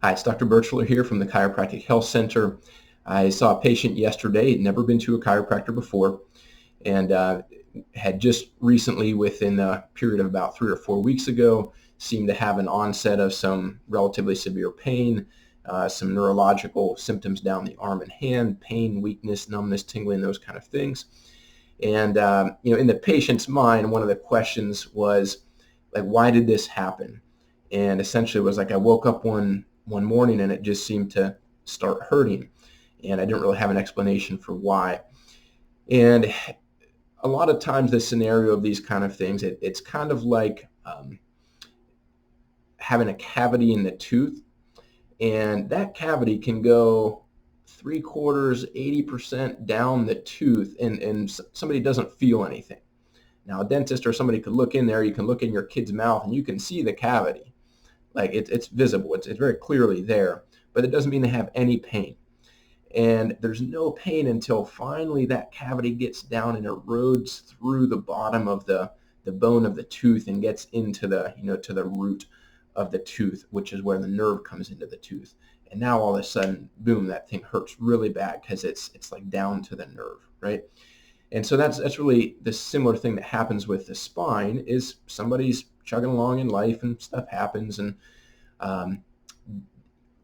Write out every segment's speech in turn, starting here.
Hi, it's Dr. Birchler here from the Chiropractic Health Center. I saw a patient yesterday, had never been to a chiropractor before, and had just recently, within a period of about 3 or 4 weeks ago, seemed to have an onset of some relatively severe pain, some neurological symptoms down the arm and hand, pain, weakness, numbness, tingling, those kind of things. And in the patient's mind, one of the questions was like, why did this happen? And essentially it was like, I woke up one morning and it just seemed to start hurting, and I didn't really have an explanation for why. And a lot of times the scenario of these kind of things, it's kind of like having a cavity in the tooth, and that cavity can go 3/4, 80% down the tooth, and somebody doesn't feel anything. Now, a dentist or somebody could look in there, you can look in your kid's mouth and you can see the cavity. Like it's visible, it's very clearly there, but it doesn't mean they have any pain. And there's no pain until finally that cavity gets down and erodes through the bottom of the bone of the tooth and gets into to the root of the tooth, which is where the nerve comes into the tooth. And now all of a sudden, boom, that thing hurts really bad because it's like down to the nerve, right? And so that's really the similar thing that happens with the spine. Is somebody's chugging along in life and stuff happens, and um,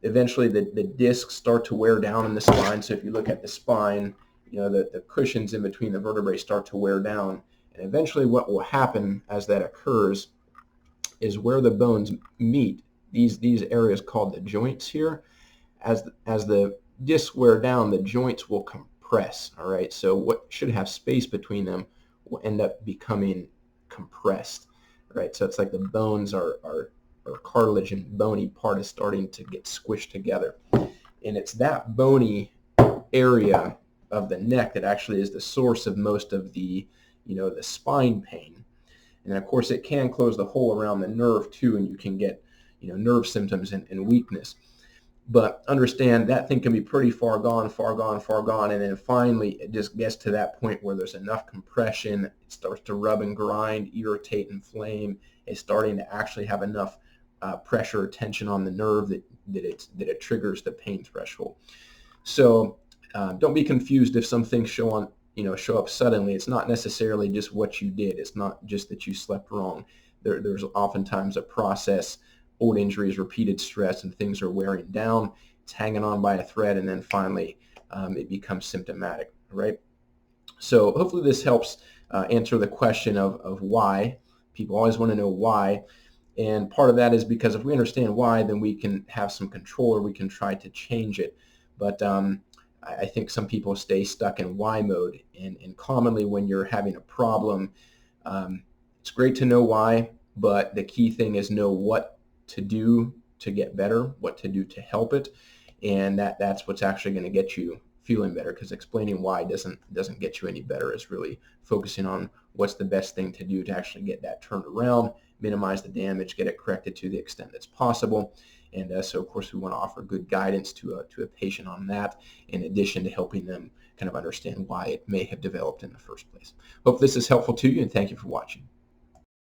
eventually the discs start to wear down in the spine. So if you look at the spine, the cushions in between the vertebrae start to wear down. And eventually what will happen as that occurs is where the bones meet, these areas called the joints here, as the discs wear down, the joints will compress, all right? So what should have space between them will end up becoming compressed, right? So it's like the bones are cartilage and bony part is starting to get squished together. And it's that bony area of the neck that actually is the source of most of the spine pain. And then of course it can close the hole around the nerve too, and you can get nerve symptoms and weakness. But understand that thing can be pretty far gone, and then finally it just gets to that point where there's enough compression, it starts to rub and grind, irritate, inflame. It's starting to actually have enough pressure or tension on the nerve that it triggers the pain threshold. So don't be confused if some things show up suddenly. It's not necessarily just what you did. It's not just that you slept wrong. There's oftentimes a process, old injuries, repeated stress, and things are wearing down. It's hanging on by a thread, and then finally it becomes symptomatic, right? So hopefully this helps answer the question of why. People always want to know why. And part of that is because if we understand why, then we can have some control, or we can try to change it. But I think some people stay stuck in why mode. And commonly when you're having a problem, it's great to know why, but the key thing is know what to do to get better, what to do to help it. And that's what's actually going to get you feeling better, because explaining why doesn't get you any better. It's really focusing on what's the best thing to do to actually get that turned around, minimize the damage, get it corrected to the extent that's possible. And so, of course, we want to offer good guidance to a patient on that, in addition to helping them kind of understand why it may have developed in the first place. Hope this is helpful to you, and thank you for watching.